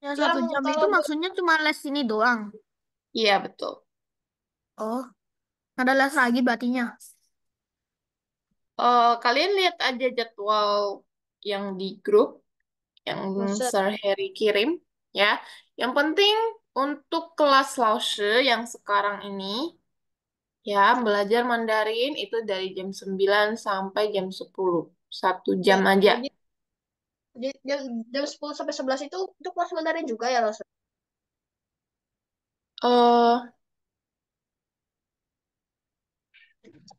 Yang Ya, 1 jam itu kalau maksudnya cuma les ini doang. iya betul. Oh, ada les lagi berartinya. Kalian lihat aja jadwal yang di grup yang Buset. Sir Harry kirim ya. Yang penting untuk kelas Laoshi yang sekarang ini ya belajar Mandarin itu dari jam 9 sampai jam 10. 1 jam aja. Jadi jam 10 sampai 11 itu kelas Mandarin juga ya, Los? eh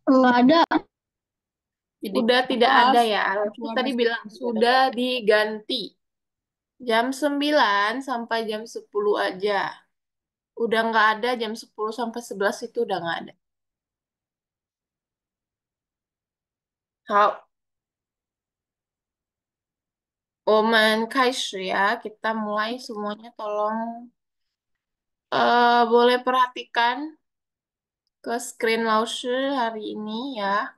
Enggak ada. Udah Udah tidak ada kelas. ya. Aku tadi bilang sudah diganti. Jam 9 sampai jam 10 aja. Udah nggak ada jam 10 sampai 11 itu udah nggak ada. 好，我们开始ya. Kita mulai semuanya tolong boleh perhatikan ke screen Laoshi hari ini ya.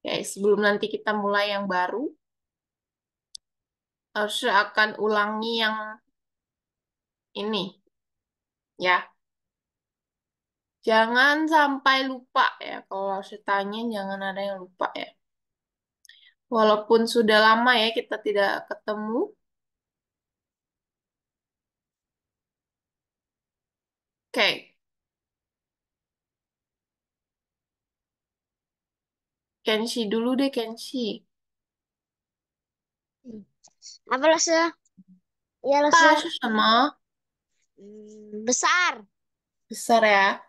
Oke, sebelum nanti kita mulai yang baru, Laoshi akan ulangi yang ini ya. Jangan sampai lupa ya. Kalau Laoshi tanya jangan ada yang lupa ya. Walaupun sudah lama ya kita tidak ketemu. Oke, Kenshi dulu deh Kenshi. Apa, Los? Ya, Los. 大是什么？Besar. besar ya.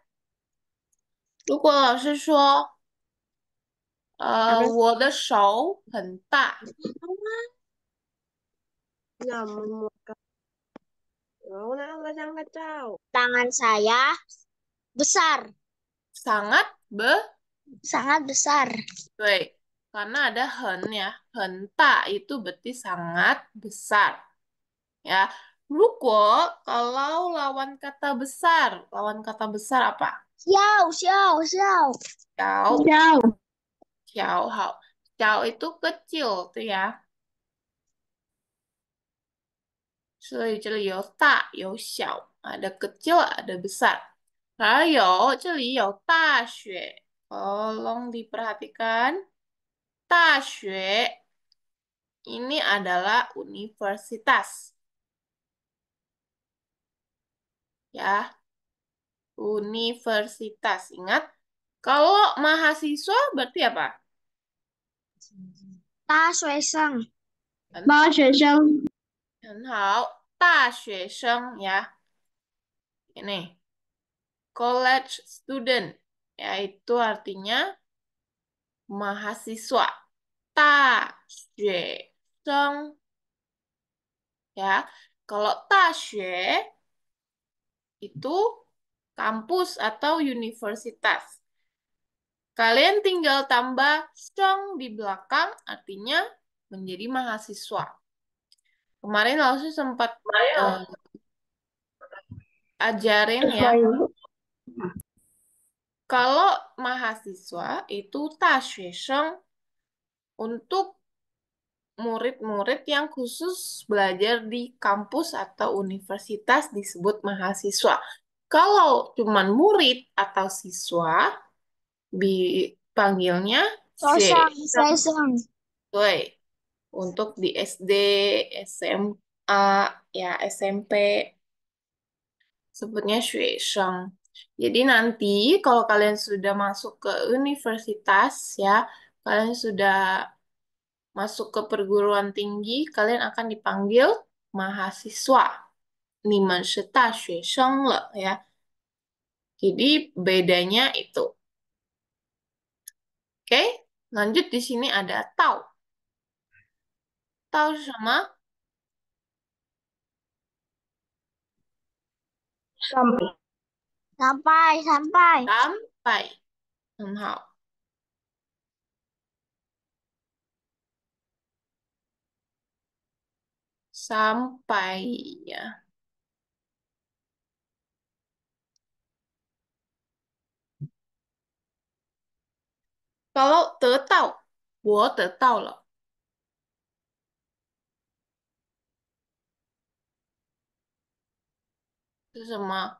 如果老师说，Apa? 我的手很大，Ya, tangan saya besar, sangat sangat besar. 对，karena ada 很 ya, 很大 itu berarti sangat besar ya. 如果 kalau lawan kata besar, lawan kata besar apa? Xiao, xiao, xiao. 小，Xiao. 小好，小 itu kecil tuh ya. 所以这里有大有小, ada kecil, ada besar. 还有这里有大学, tolong diperhatikan. 大学 ini adalah universitas. Ya, universitas. Ingat, kalau mahasiswa berarti apa? 大学生，很好，大学生，很好。大学生 ya. Ini, college student. Yaitu artinya mahasiswa. 大学生 ya. Kalau 大学 itu kampus atau universitas. Kalian tinggal tambah song di belakang, artinya menjadi mahasiswa. Kemarin langsung sempat eh, ajarin ya, kalau mahasiswa itu 大学生 untuk murid-murid yang khusus belajar di kampus atau universitas disebut mahasiswa. Kalau cuman murid atau siswa, dipanggilnya 学生，学生. 学生，对, untuk di SD, SMA, ya SMP, sebutnya 学生. Jadi nanti kalau kalian sudah masuk ke universitas ya, kalian sudah masuk ke perguruan tinggi, kalian akan dipanggil mahasiswa. 你们是大学生了 ya. Jadi bedanya itu. Oke, lanjut di sini ada tau. Tau 是什么? sampai, sampai, sampai. Sampai. 很好. Sampai ya. Kalau 得到，我得到了，是什么？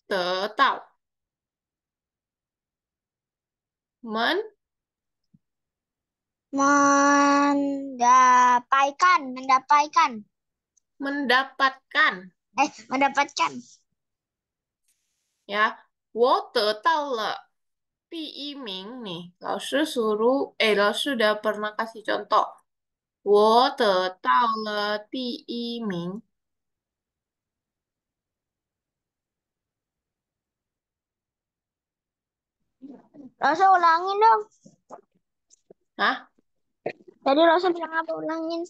得到，门 Mendapatkan, mendapatkan. mendapatkan Mendapatkan. ya. 我得到了第一名 nih. 老师udah pernah kasih contoh. 我得到了第一名. Rosa ulangin dong. Hah? Tadi Rosa bilang apa ulangin?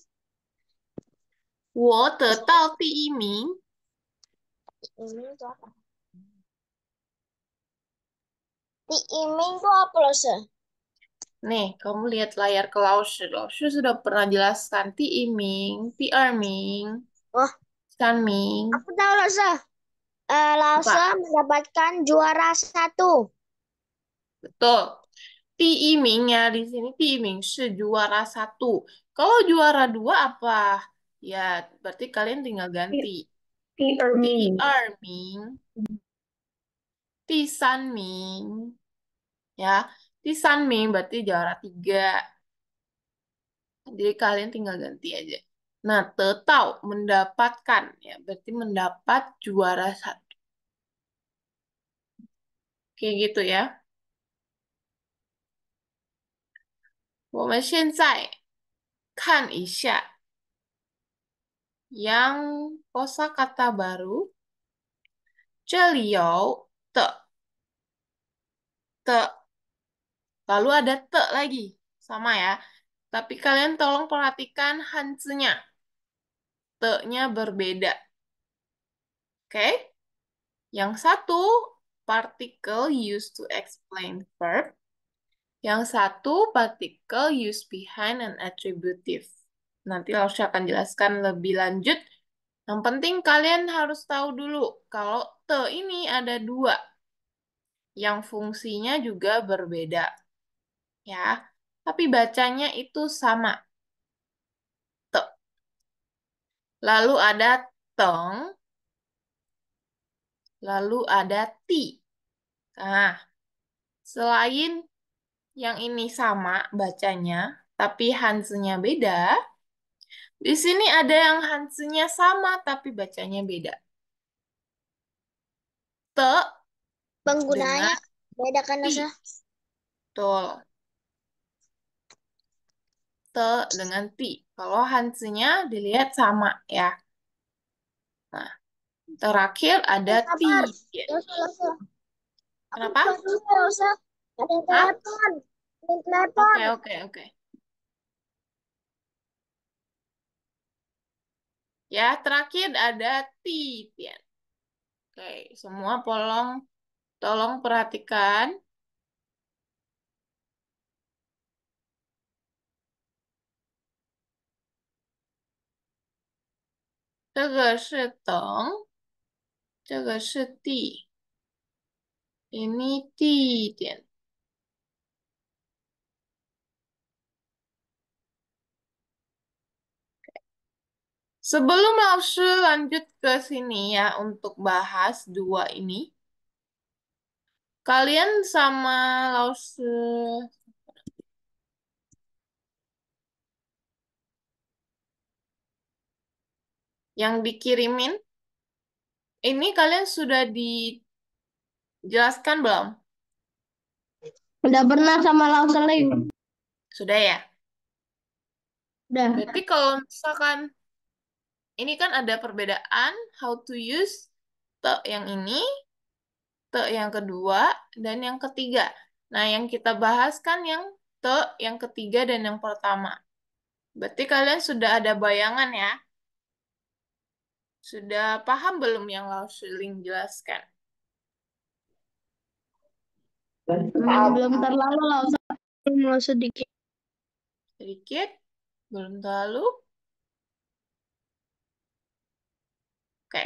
我得到第一名. Ini tuh apa? Diiming tuh apa Rosa? Nih, kamu lihat layar ke Laoshi. Laoshi sudah pernah jelaskan. Ti Iming, Ti Erming, Wah, San Ming. aku tahu Rosa. Rosa Apa? mendapatkan juara 1. Betul. Ti Iming ya di sini Ti Iming juara satu. Kalau juara dua apa? Ya, berarti kalian tinggal ganti. Ti Ermi. Erming, Ti San Ming, ya. Ti San Ming berarti juara tiga. Jadi kalian tinggal ganti aja. Nah, tetau mendapatkan ya, berarti mendapat juara satu. Kayak gitu ya. 我们现在看一下 yang kosakata baru. 这里有的 te, lalu ada te lagi. Sama ya. Tapi kalian tolong perhatikan hanzinya. Te-nya berbeda. Oke? Yang satu particle used to explain verb. Yang satu particle used behind an attributive. Nanti Lausya akan jelaskan lebih lanjut. Yang penting kalian harus tahu dulu kalau te ini ada dua yang fungsinya juga berbeda. Ya, tapi bacanya itu sama. Te. Lalu ada teng, lalu ada ti. Nah, selain yang ini sama bacanya, tapi Hanse-nya beda, di sini ada yang Hanse-nya sama tapi bacanya beda. Te dengan Penggunanya beda kan ti. Rosa? Betul. Te dengan ti. Kalau Hanse-nya dilihat sama ya. Nah, terakhir ada ti. Sabar. Rosa, Rosa. Aku Kenapa? buka dulu ya, Rosa. Ada yang Hah? telepon. Ada yang telepon. Oke, oke, oke. Ya, terakhir ada ti. Tian. Oke, semua tolong perhatikan. 这个是等，这个是地。Ini ti, Tian. Sebelum Laoshi lanjut ke sini ya untuk bahas dua ini, kalian sama Laoshi yang dikirimin, ini kalian sudah dijelaskan belum? Udah pernah sama Lauseling. Sudah ya? Udah. Berarti kalau misalkan ini kan ada perbedaan how to use te yang ini, te yang kedua, dan yang ketiga. Nah, yang kita bahas kan yang te yang ketiga dan yang pertama. Berarti kalian sudah ada bayangan ya? Sudah paham belum yang Lausuling jelaskan? Belum terlalu Lauseling sedikit. Sedikit? Belum terlalu? Oke.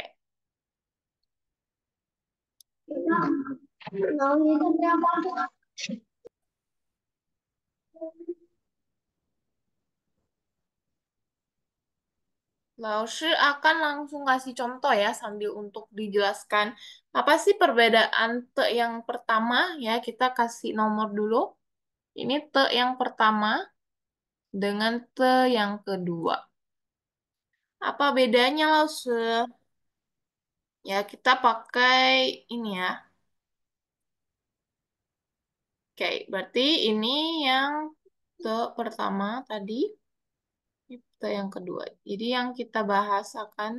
Laoshi akan langsung kasih contoh ya sambil untuk dijelaskan. Apa sih perbedaan te yang pertama ya? Kita kasih nomor dulu. Ini te yang pertama dengan te yang kedua. Apa bedanya Laoshi? Ya, kita pakai ini ya. Oke, berarti ini yang te pertama tadi, te yang kedua. Jadi yang kita bahas akan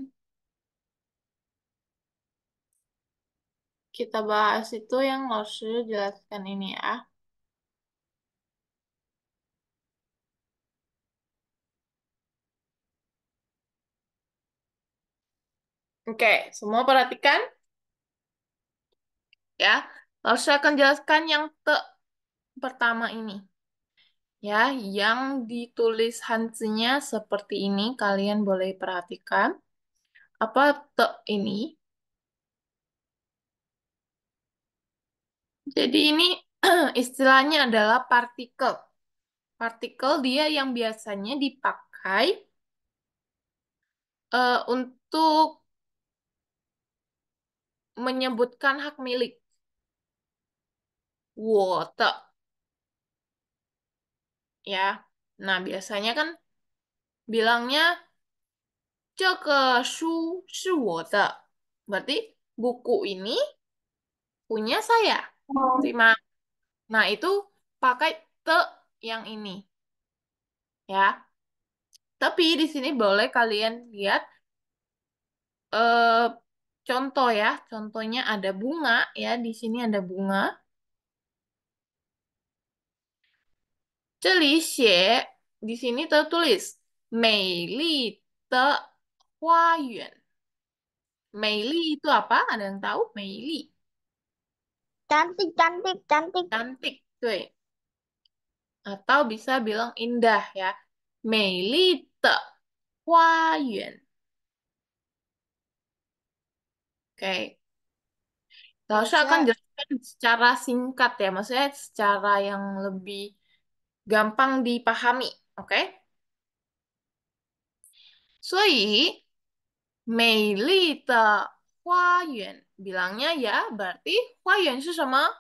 kita bahas itu yang Laoshi jelaskan ini ya. Oke, semua perhatikan ya. Laoshi akan jelaskan yang te pertama ini. Ya, yang ditulis Hanzi-nya seperti ini. Kalian boleh perhatikan. Apa te ini? Jadi ini istilahnya adalah partikel. Partikel dia yang biasanya dipakai untuk menyebutkan hak milik. 我的 ya. Nah, biasanya kan bilangnya 这个书是我的. Berarti buku ini punya saya. Terima. Nah, itu pakai te yang ini ya. Tapi di sini boleh kalian lihat eh, contoh ya. Contohnya ada bunga ya. Di sini ada bunga. 这里写 di sini tertulis 美丽的花园. 美丽 itu apa? Ada yang tahu? 美丽 Cantik, cantik, cantik. cantik, 对. Atau bisa bilang indah ya. 美丽的花园. Oke. Lalu akan Bisa. jelaskan secara singkat ya, maksudnya secara yang lebih gampang dipahami, oke? 所以美丽的花园 bilangnya ya berarti 花园是什么?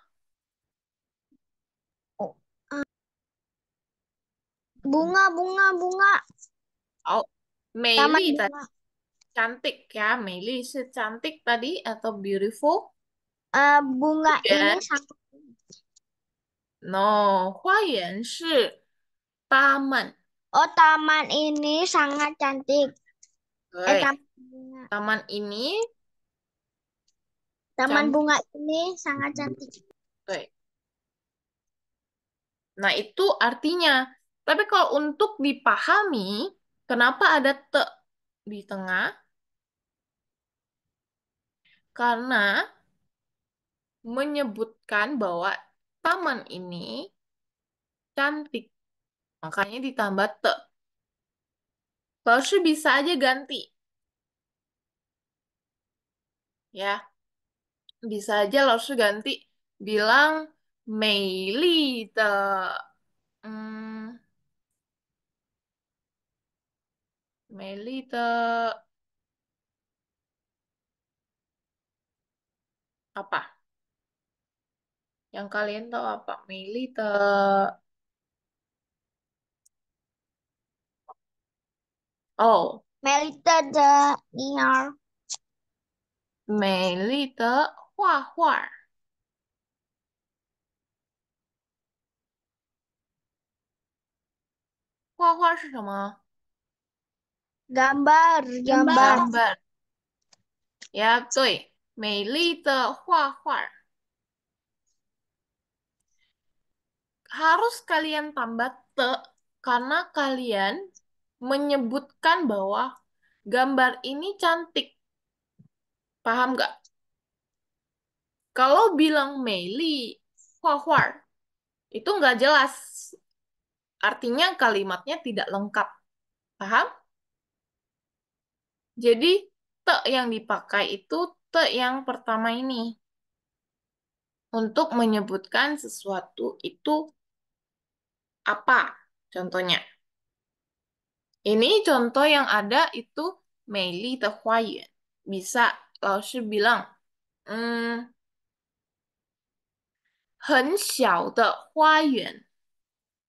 Oh, bunga, bunga, bunga. Oh, Taman 美丽 tadi bunga. cantik ya, 美丽 是 cantik tadi atau beautiful? Bunga ini 园 sangat. no, 花园是 taman. Oh, taman ini sangat cantik. Oke, Taman bunga. taman ini Taman cantik. bunga ini sangat cantik. Oke. Nah, itu artinya. Tapi kalau untuk dipahami, kenapa ada te di tengah? Karena menyebutkan bahwa taman ini cantik. Makanya ditambah te. Lalu bisa aja ganti. Ya, bisa aja lalu ganti. Bilang 美丽的 hmm, 美丽的 apa? Yang kalian tahu apa? 美丽的 oh, Melita the near. 美丽的画画。画画是什么？ Gambar, gambar. gambar. Ya, 对，美丽的画画 harus kalian tambah te karena kalian menyebutkan bahwa gambar ini cantik. Paham nggak? Kalau bilang Meili Hua itu nggak jelas. Artinya kalimatnya tidak lengkap. Paham? Jadi te yang dipakai itu te yang pertama ini. untuk menyebutkan sesuatu itu apa. Contohnya. Ini contoh yang ada itu Meili de Huayuan. Bisa Lao bilang, 很小的花园.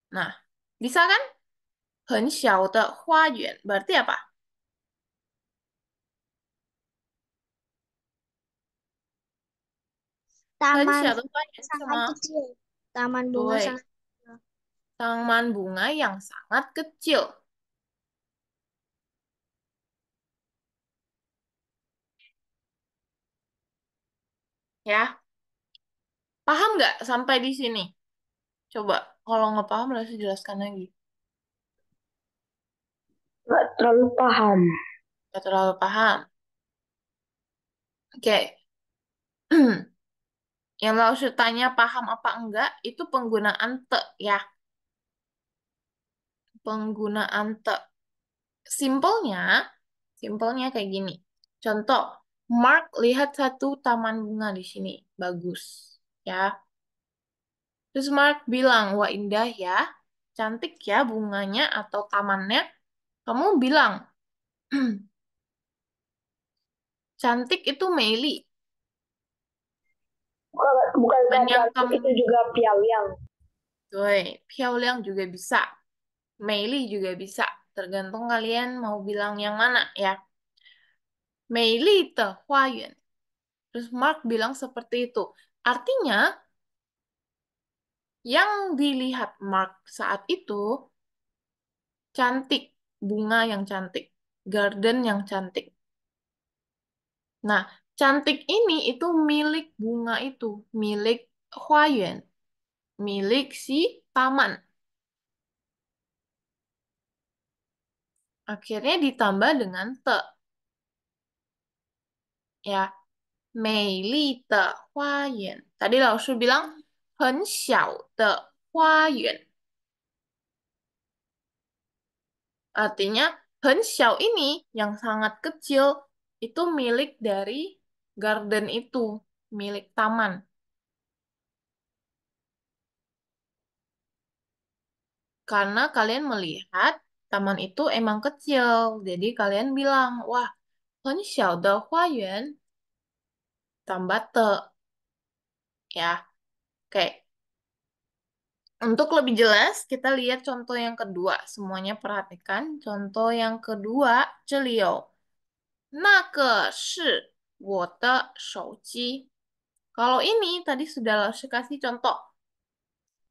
Nah, bisa kan? 很小的花园 berarti apa? Hen Taman xiao de huayuan sangat sama kecil. Taman bunga doi, sangat kecil. taman bunga yang sangat kecil. Ya, paham nggak sampai di sini? Coba, kalau nggak paham, harus jelaskan lagi. Nggak terlalu paham. Nggak terlalu paham. Oke. Yang Laosu tanya paham apa enggak, itu penggunaan te, ya. Penggunaan te. Simpelnya, simpelnya kayak gini. Contoh, Mark lihat satu taman bunga di sini. Bagus. Ya. Terus Mark bilang, wah indah ya. Cantik ya bunganya atau tamannya. Kamu bilang, cantik itu Meili. Bukan Dan yang cantik, kamu, itu juga piawiang. Piaoliang juga bisa. Meili juga bisa. Tergantung kalian mau bilang yang mana ya. Meili de Huayuan. Terus Mark bilang seperti itu. Artinya, yang dilihat Mark saat itu cantik, bunga yang cantik, garden yang cantik. Nah, cantik ini itu milik bunga itu, milik Huayuan, milik si taman. Akhirnya ditambah dengan te, ya. 美丽的花园. Tadi Laosu bilang 很小的花园. Artinya 很小 ini yang sangat kecil itu milik dari garden itu, milik taman. Karena kalian melihat taman itu emang kecil. Jadi kalian bilang, wah, 很小的花园 tambah te. Ya, oke. Untuk lebih jelas, kita lihat contoh yang kedua. Semuanya perhatikan. Contoh yang kedua, 这里有那个是我的手机. Kalau ini tadi sudah Langsung kasih contoh.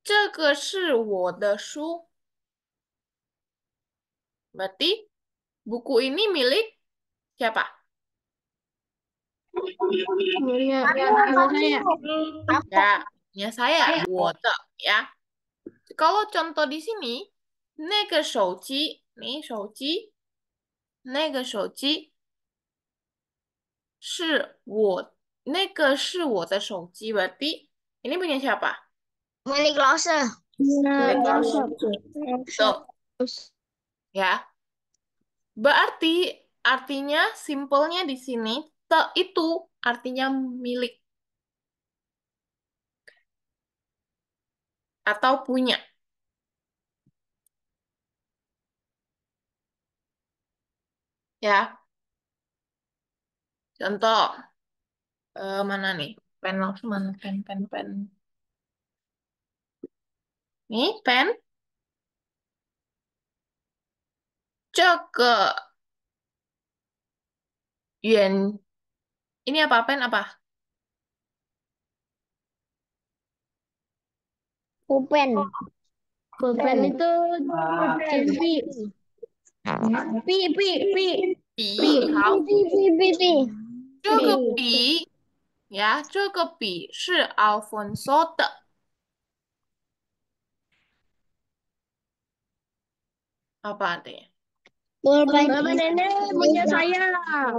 这个是我的书. Berarti buku ini milik siapa? Punya saya. Ya, punya saya. 我的, ya. Kalau contoh di sini, 那个手机, nih 手机,那个手机是我,那个是我的手机. Berarti ini punya siapa? Milik Lose. Milik Langsung. Tuh, ya. Berarti artinya simpelnya di sini te itu artinya milik atau punya. Ya, contoh mana nih? Pen langsung mana? Pen. Nih, pen. 这个 圆 ini apa? Pen apa? Pulpen. Pulpen itu Pi. Pi. Pi. 好， Pi. 这个笔呀，这个笔是 Alfonso 的。Apa artinya? Pulpen Pulpen ini punya saya.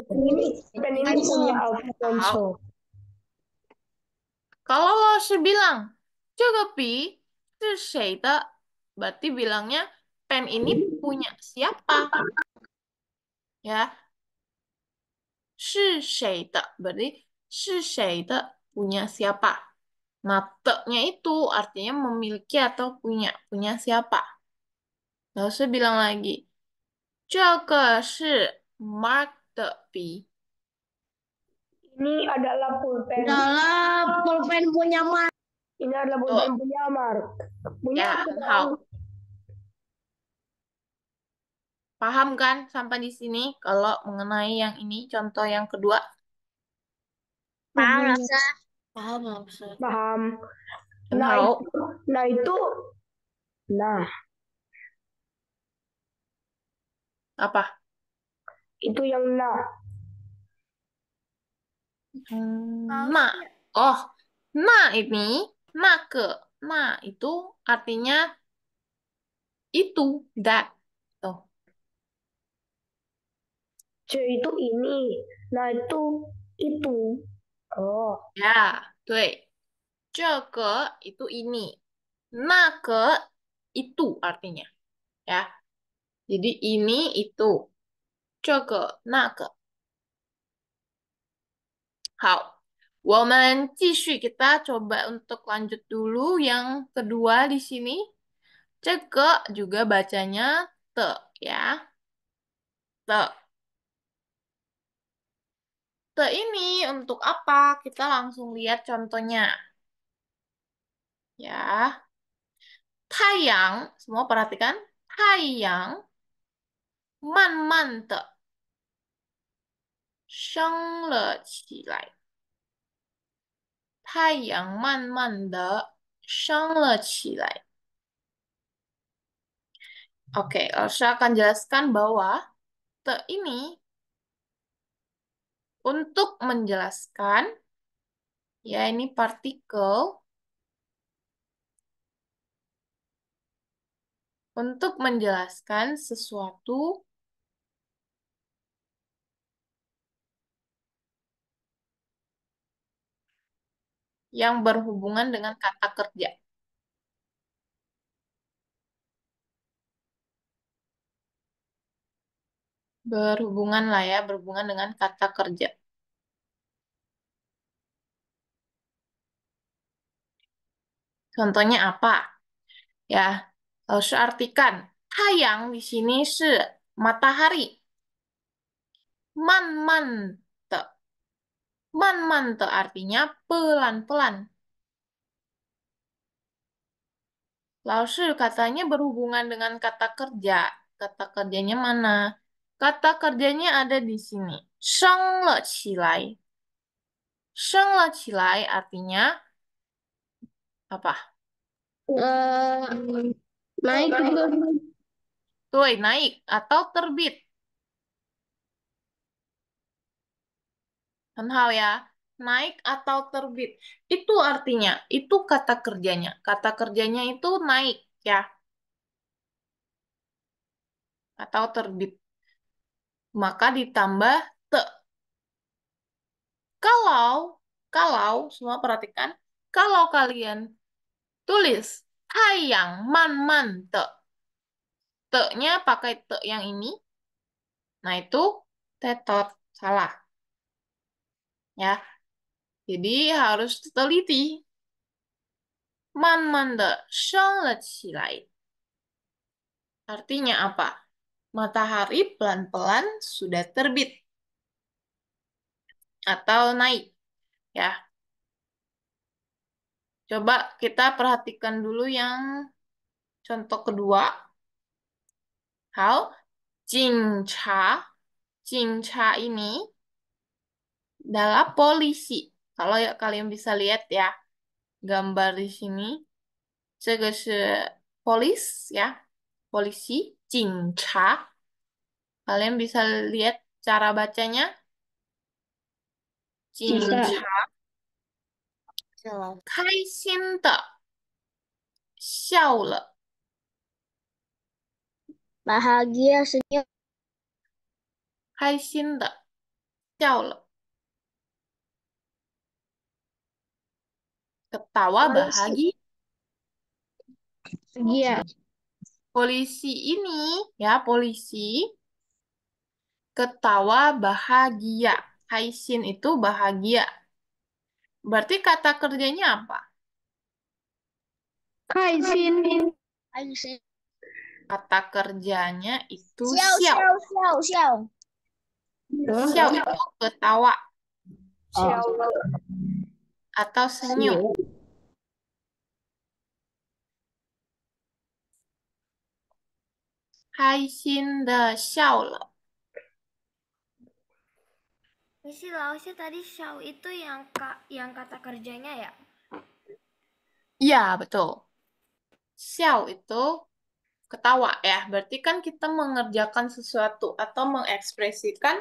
Dan ini punya 好， Alfonso. kalau lo bilang 这个笔是谁的, berarti bilangnya pen ini punya siapa? Ya, 是谁的 berarti 是谁的 punya siapa? Nah, te-nya itu artinya memiliki atau punya. Punya siapa? Lalu saya bilang lagi, 这个是 Mark 的笔。 Ini adalah pulpen. Adalah pulpen punya Mas. Ini adalah Tuh, pulpen punya Mark. Punya ya, aku很 dong. 好. Paham kan sampai di sini kalau mengenai yang ini contoh yang kedua? Paham Lasa. Paham, maksud. Paham.很 Nah 好. itu, nah itu, nah Apa? itu yang nah. Nah. Oh, nah ini, nah ke. Nah itu artinya itu, that. Tuh. C itu ini. Nah itu. Oh, Ya, 对。这个 itu ini. 那个 itu artinya. Ya. Jadi ini itu. 这个那个. 好。我们继续 kita coba untuk lanjut dulu yang kedua di sini. 这个 juga bacanya te ya. Te. Te ini untuk apa? Kita langsung lihat contohnya. Ya. 太阳, semua perhatikan. 太阳慢慢的升了起来。太阳慢慢的升了起来。Oke, saya akan jelaskan bahwa te ini untuk menjelaskan, ya ini partikel, untuk menjelaskan sesuatu yang berhubungan dengan kata kerja. Berhubungan lah ya, berhubungan dengan kata kerja. Contohnya apa? Ya, harus artikan. Tayang di sini matahari. Man man te. Man man te artinya pelan-pelan. Laoshi katanya berhubungan dengan kata kerja. Kata kerjanya mana? Kata kerjanya ada di sini. Sheng le qilai. Sheng le qilai artinya apa? Naik ke Tuh, naik atau terbit. Hal ya. Naik atau terbit. Itu artinya, itu kata kerjanya. Kata kerjanya itu naik ya. Atau terbit. Maka ditambah te. Kalau, semua perhatikan, kalau kalian tulis tayang man man te. Te-nya pakai te yang ini. Nah, itu tetot. Salah. Ya. Jadi harus teliti. Man man de sheng le qilai. Artinya apa? Matahari pelan-pelan sudah terbit. Atau naik. Ya. Coba kita perhatikan dulu yang contoh kedua. Hao, Jingcha. Jingcha ini adalah polisi. Kalau ya kalian bisa lihat ya, gambar di sini. 这个是 police ya, polisi, 警察. Kalian bisa lihat cara bacanya. bisa. 警察,开心的笑了. Bahagia senyum. 开心的笑了. Ketawa bahagia. Bahagia. Polisi ini ya, polisi ketawa bahagia. Haisin itu bahagia. Berarti kata kerjanya apa? 开心， Ayo sih. Kata kerjanya itu Xiao, xiao. xiao, xiao, xiao. Xiao itu ketawa 笑 atau senyum. 开心的笑了。 Misi Laosnya tadi show itu yang kata kerjanya ya? Iya, betul. Xiao itu ketawa ya. Berarti kan kita mengerjakan sesuatu atau mengekspresikan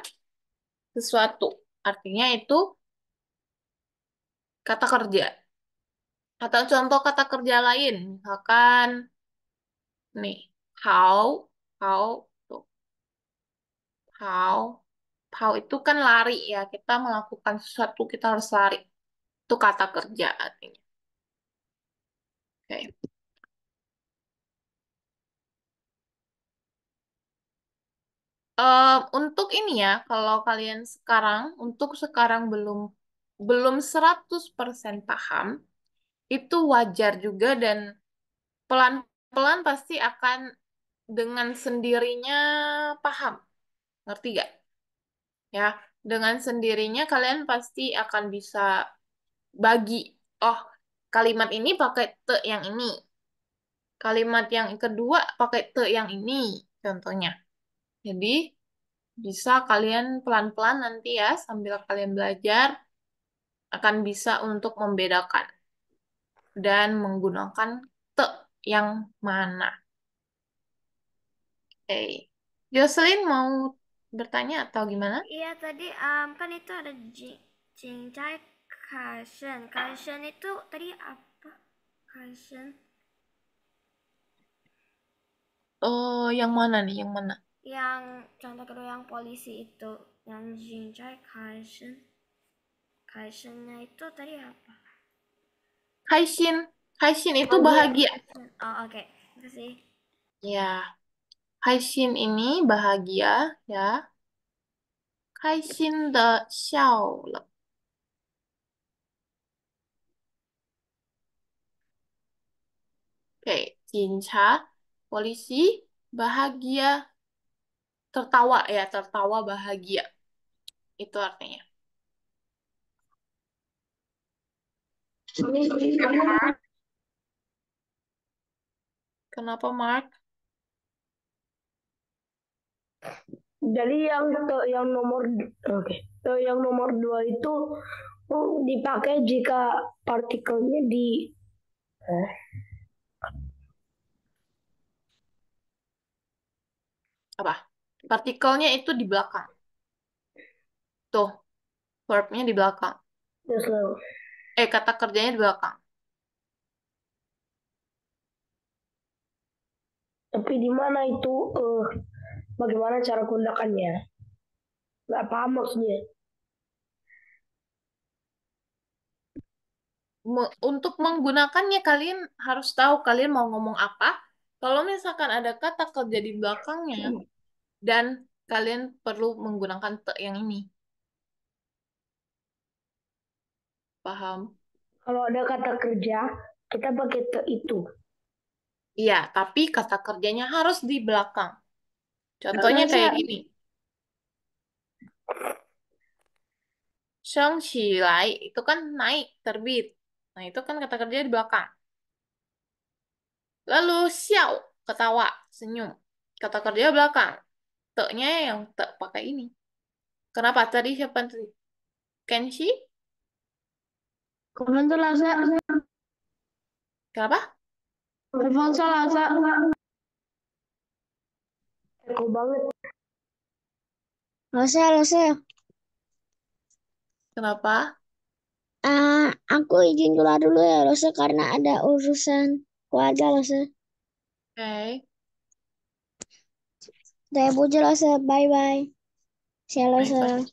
sesuatu. Artinya itu kata kerja. Atau contoh kata kerja lain. Misalkan nih, how, how, tuh, how, how itu kan lari ya. Kita melakukan sesuatu, kita harus lari. Itu kata kerja artinya. Oke. Untuk ini ya, kalau kalian untuk sekarang belum belum 100% paham, itu wajar juga dan pelan-pelan pasti akan dengan sendirinya paham. Ngerti gak? Ya, dengan sendirinya kalian pasti akan bisa bagi. Oh, kalimat ini pakai te yang ini. Kalimat yang kedua pakai te yang ini, contohnya. Jadi, bisa kalian pelan-pelan nanti ya, sambil kalian belajar, akan bisa untuk membedakan dan menggunakan te yang mana. Oke. Jocelyn mau bertanya atau gimana? Iya tadi kan itu ada Cincai Kaisen. Kaisen itu tadi apa? Kaisen Oh, yang mana nih? Yang mana? yang contoh kedua yang polisi itu, yang Cincai Kaisen. Kaisennya itu tadi apa? Kaishin. Kaishin itu bahagia. Oh oke. Terima kasih. Ya, Kaishin ini bahagia ya. Kaishin de xiao le. Oke, Jincha, polisi, bahagia, tertawa ya, tertawa bahagia. Itu artinya. Kenapa Mark? Jadi yang nomor yang nomor 2 itu dipakai jika partikelnya di Apa? Partikelnya itu di belakang. Tuh, verbnya di belakang. Kata kerjanya di belakang. Tapi di mana itu bagaimana cara gunakannya? Nggak paham maksudnya. Untuk menggunakannya kalian harus tahu kalian mau ngomong apa. Kalau misalkan ada kata kerja di belakangnya dan kalian perlu menggunakan te yang ini. Paham? Kalau ada kata kerja, kita pakai te itu. Iya, tapi kata kerjanya harus di belakang. Contohnya kayak gini. Sheng Xilai itu kan naik, terbit. Nah, itu kan kata kerja di belakang. Lalu xiao, ketawa, senyum. Kata kerja belakang. Te-nya yang te pakai ini. Kenapa tadi siapa tadi? Kenshi? Alfonso Lasa. Kenapa? Alfonso Lasa. Eko banget. Lasa, Lasa. Kenapa? Aku izin keluar dulu ya, Lasa, karena ada urusan keluarga, Lasa. Oke. Saya puji, Lasa. Bye-bye. Saya Lasa.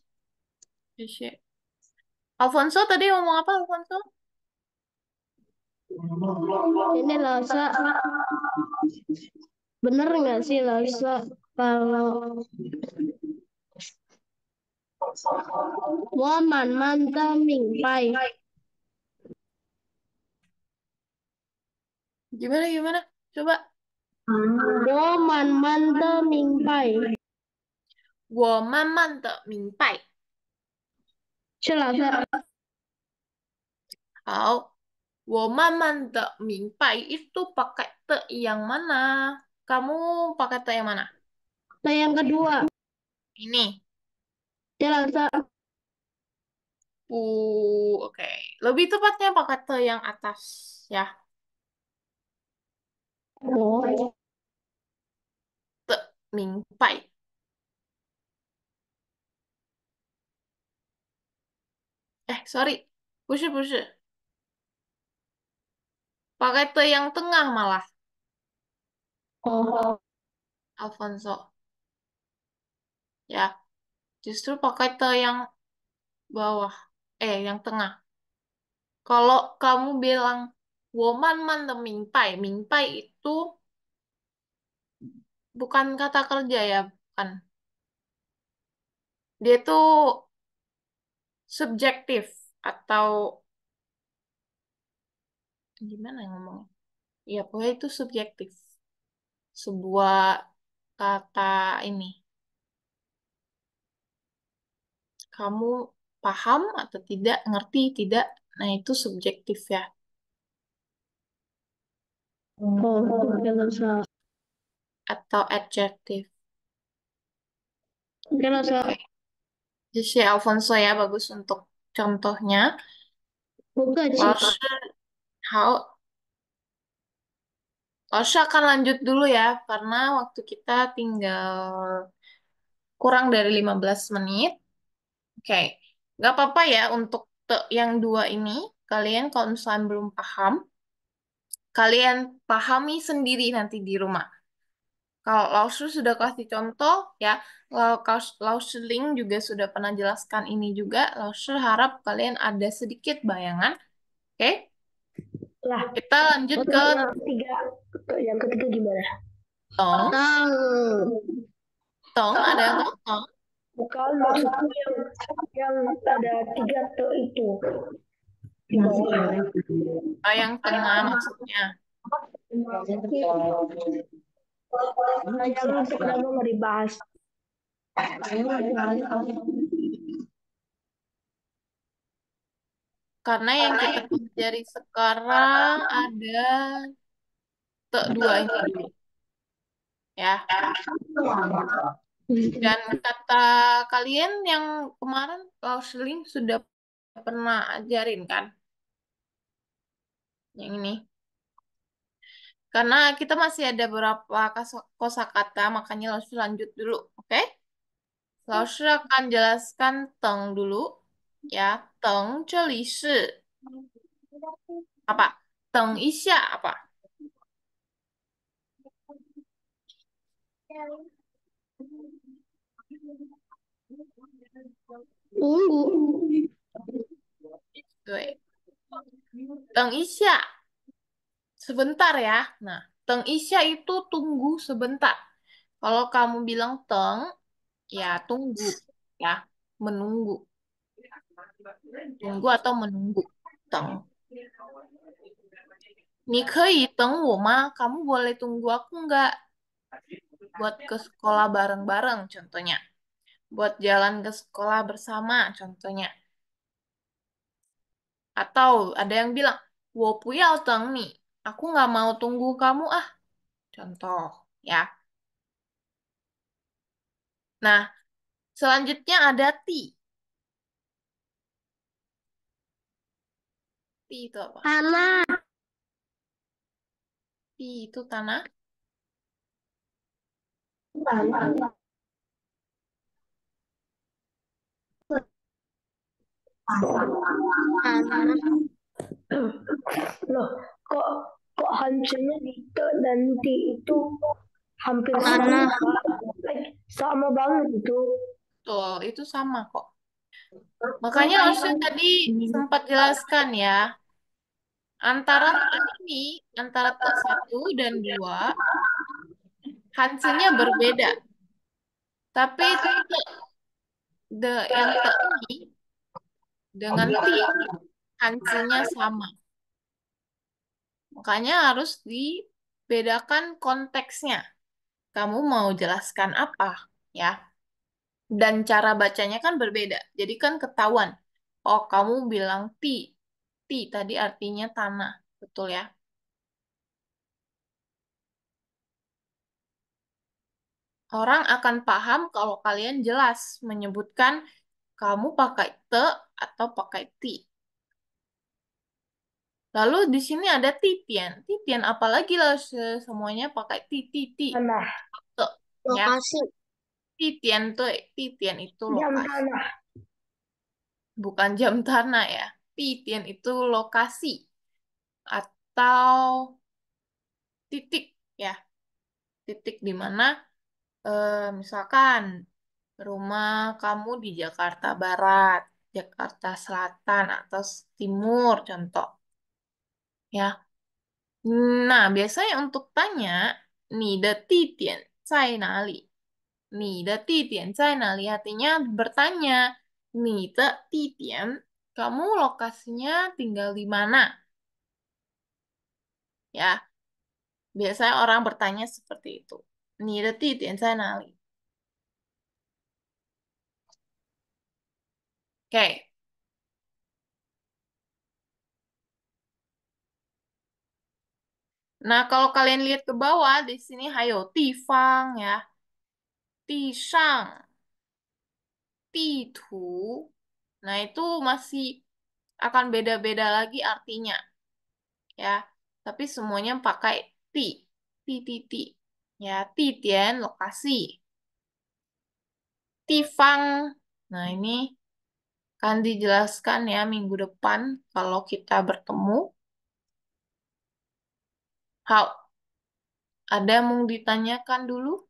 Bye. Alfonso tadi ngomong apa, Alfonso? Ini Lasa. Bener nggak sih, Lasa, kalau woman mantap mingpai? Gimana? Coba. 我慢慢的明白。我慢慢的明白。是老师。好，我慢慢的明白itu pakai te yang mana? Kamu pakai te yang mana? Nah, yang kedua. Ini. Ya, langsung. Oke. Lebih tepatnya pakai te yang atas ya. Oh. Te mingpai. Sorry. 不是. Pakai te yang tengah malah, Oh. Alfonso. Ya, justru pakai te yang bawah. Yang tengah. Kalau kamu bilang woman man de mingpai, mingpai itu bukan kata kerja ya, bukan. Dia itu subjektif atau gimana ngomongnya? Ya, pokoknya itu subjektif. Sebuah kata ini. Kamu paham atau tidak, ngerti tidak? Nah, itu subjektif ya. Oh, ya, langsung. Atau adjektif. Ya, langsung. Oke. Jadi Alfonso ya, bagus untuk contohnya. 不客气。老师好，老师akan lanjut dulu ya, karena waktu kita tinggal kurang dari 15 menit. Oke, nggak apa-apa ya untuk yang dua ini. Kalian kalau misalnya belum paham, kalian pahami sendiri nanti di rumah. Kalau Lausu sudah kasih contoh, ya, Lausu Ling juga sudah pernah jelaskan ini juga. Lausu harap kalian ada sedikit bayangan. Oke, Lah, kita lanjut untuk ke yang ketiga gimana? tong. Tahu. Tong, ada yang tahu tong? Bukan maksudku yang ada 3 te itu di bawah. Oh, yang tengah maksudnya. Yang itu kenapa nggak dibahas? Karena yang kita pelajari sekarang ada dua ini dulu. Ya. Dan kata kalian yang kemarin Lauseling sudah pernah ajarin kan? Yang ini. Karena kita masih ada beberapa kosakata, makanya Lausu lanjut dulu, oke? Lausu akan jelaskan teng dulu. Ya, teng 这里是 apa? Teng 一下 apa? Tunggu. Tuh. Teng 一下 sebentar ya. Nah, teng 一下 itu tunggu sebentar. Kalau kamu bilang teng, ya tunggu, ya menunggu. Tunggu atau menunggu. Teng. 你可以等我吗? Kamu boleh tunggu aku nggak? Buat ke sekolah bareng-bareng, contohnya. Buat jalan ke sekolah bersama, contohnya. Atau ada yang bilang, 我不要等你. Aku nggak mau tunggu kamu ah. Contoh, ya. Nah, selanjutnya ada ti. Ti itu apa? Tanah. Ti itu tanah. Tanah. Loh, kok hancurnya di te dan ti itu hampir Tanah. sama, sama banget itu. Tuh, itu sama kok. Makanya harusnya tadi sempat jelaskan ya. Antara ini, antara te 1 dan 2, hasilnya berbeda. Tapi yang te ini dengan ti, hasilnya sama. Makanya harus dibedakan konteksnya. Kamu mau jelaskan apa, ya? Dan cara bacanya kan berbeda. Jadi kan ketahuan. Oh, kamu bilang ti. Ti tadi artinya tanah. Betul ya? Orang akan paham kalau kalian jelas menyebutkan kamu pakai te atau pakai ti. Lalu di sini ada titian. Titian apalagi lah semuanya pakai ti ti ti. Tanah. Te, ya. Lokasi. Titian itu Jam lokasi. tanah. Bukan jam tanah ya. Titian itu lokasi atau titik ya. Titik di mana misalkan rumah kamu di Jakarta Barat, Jakarta Selatan atau Timur contoh. Ya. Nah, biasanya untuk tanya, 你的地点在哪里? 你的地点在哪里? Artinya bertanya, 你的地点, kamu lokasinya tinggal di mana? Ya, biasanya orang bertanya seperti itu. 你的地点在哪里? Oke. Nah, kalau kalian lihat ke bawah, di sini hayo tifang ya. Tisang, titu. Nah, itu masih akan beda-beda lagi artinya. Ya, tapi semuanya pakai ti. Ti, ti, ti. Ya, titian, lokasi. Tifang. Nah, ini akan dijelaskan ya minggu depan kalau kita bertemu. How? Ada yang mau ditanyakan dulu?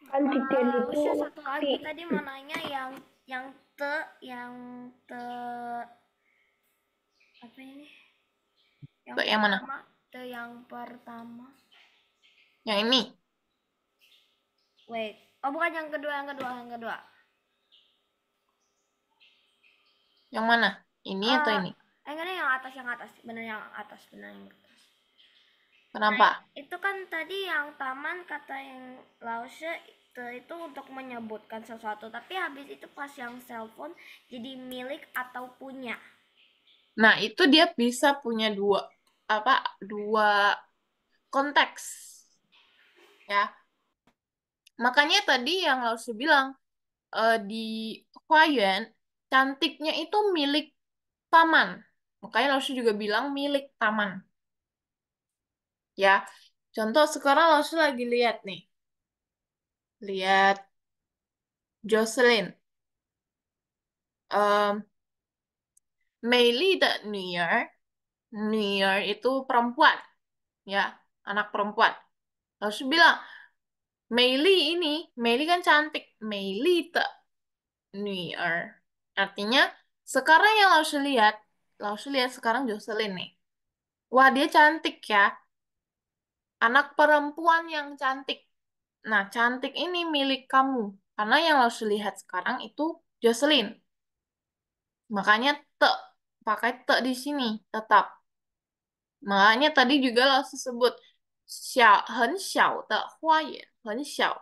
Kan titian itu Lausnya satu lagi ti. tadi mau nanya yang te apa ini? Yang mana? Pertama, te yang pertama. Yang ini. Wait. Oh, bukan yang kedua. Yang mana? Ini atau ini? Enggak, yang atas. Bener yang atas. Kenapa? Itu kan tadi yang taman kata yang Lause itu untuk menyebutkan sesuatu, tapi habis itu pas yang cellphone jadi milik atau punya. Nah, itu dia bisa punya dua konteks. Ya. Makanya tadi yang Lausu bilang di Huayuan cantiknya itu milik taman. Makanya Lausu juga bilang milik taman. Ya. Contoh sekarang Lausu lagi lihat nih. Lihat Jocelyn. Um, 美丽的女儿 itu perempuan, ya, anak perempuan. Lalu saya bilang, Meili ini, Meili kan cantik, 美丽的女儿. Artinya, sekarang yang Lalu saya lihat sekarang Jocelyn nih. Wah, dia cantik ya. Anak perempuan yang cantik. Nah, cantik ini milik kamu. Karena yang Lalu lihat sekarang itu Jocelyn. Makanya pakai di sini, tetap. Makanya tadi juga langsung sebut 很小的花园，很小.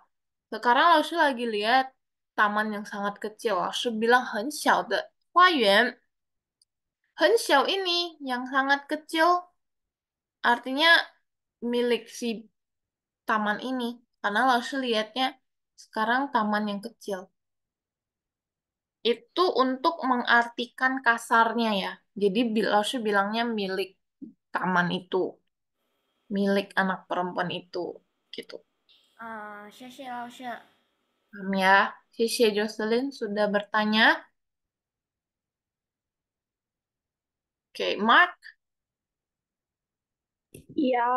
Sekarang Laoshi lagi lihat taman yang sangat kecil. Laoshi bilang 很小的花园. 很小 ini yang sangat kecil artinya milik si taman ini. Karena Laoshi lihatnya sekarang taman yang kecil. Itu untuk mengartikan kasarnya ya. Jadi Laoshi bilangnya milik taman itu. Milik anak perempuan itu gitu. 谢谢老师。 Paham ya? Sisi Jocelyn sudah bertanya. Oke, Mark. Iya,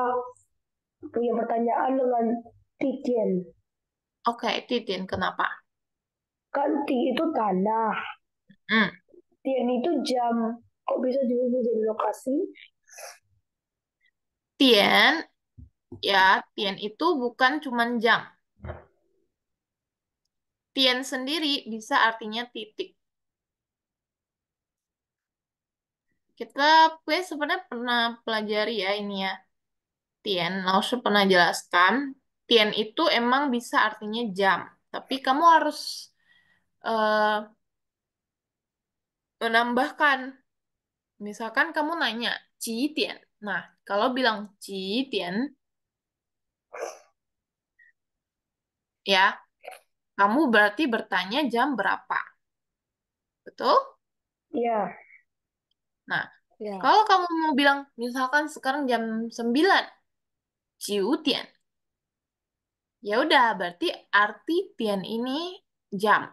punya pertanyaan dengan titian. Oke, Titin, kenapa? Kan ti itu tanah, Hmm. tian itu jam. Kok bisa juga jadi lokasi? Tian, ya, Tian itu bukan cuma jam. Tian sendiri bisa artinya titik. kita sebenarnya pernah pelajari ya ini ya. Tian, Laosu pernah jelaskan, Tian itu emang bisa artinya jam. Tapi kamu harus eh, menambahkan. Misalkan kamu nanya, Ci Tian. Nah, kalau bilang Ci Tian, ya, kamu berarti bertanya jam berapa. Betul? Ya, Nah, Ya. kalau kamu mau bilang, misalkan sekarang jam 9, Ciu Tian. Ya udah, berarti arti Tian ini jam.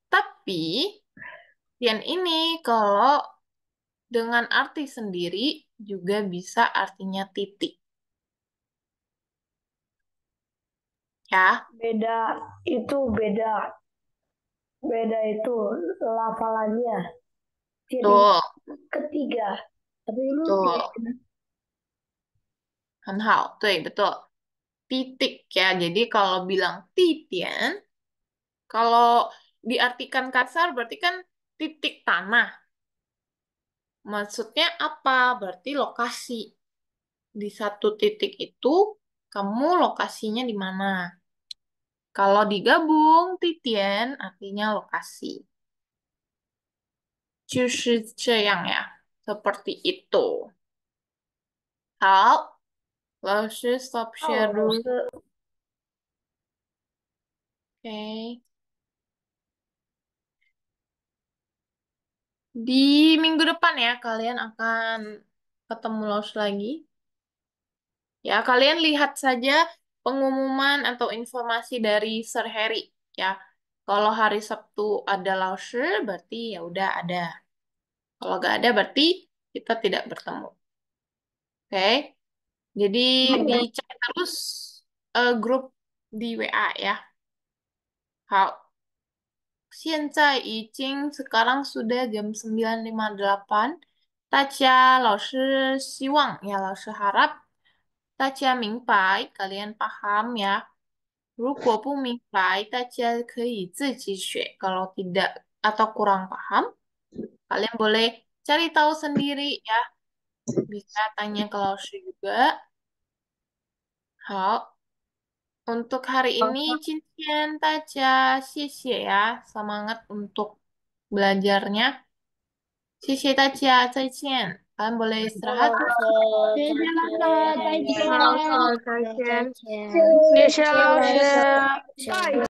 Tapi, Tian ini kalau dengan arti sendiri juga bisa artinya titik. Ya, beda itu beda. Beda itu lafalannya. Jadi tuh, ketiga. Tapi ini tuh. tiga. 很好，对，betul. Titik ya. Jadi kalau bilang titian, kalau diartikan kasar berarti kan titik tanah. Maksudnya apa? Berarti lokasi. Di satu titik itu, kamu lokasinya di mana? Kalau digabung, titian artinya lokasi. 就是这样呀. Seperti itu. 好，老师 stop share Oh, dulu. se- Oke. Di minggu depan ya, kalian akan ketemu Laus lagi. Ya, kalian lihat saja pengumuman atau informasi dari Sir Harry. Ya, kalau hari Sabtu ada Laus, berarti ya udah ada. Kalau nggak ada, berarti kita tidak bertemu. Oke? Jadi dicek terus grup di WA ya. 好，sekarang sudah jam 9.58. 老师希望呀，老师harap 大家明白, kalian paham ya. 如果不明白，大家可以自己学. Kalau tidak atau kurang paham, kalian boleh cari tahu sendiri ya. Bisa tanya ke Laoshi juga. 好，untuk hari ini, 今天大家谢谢 ya. Semangat untuk belajarnya. 谢谢大家，再见. Kalian boleh istirahat. 老师，再见。好，再见。再见。谢谢老师，拜。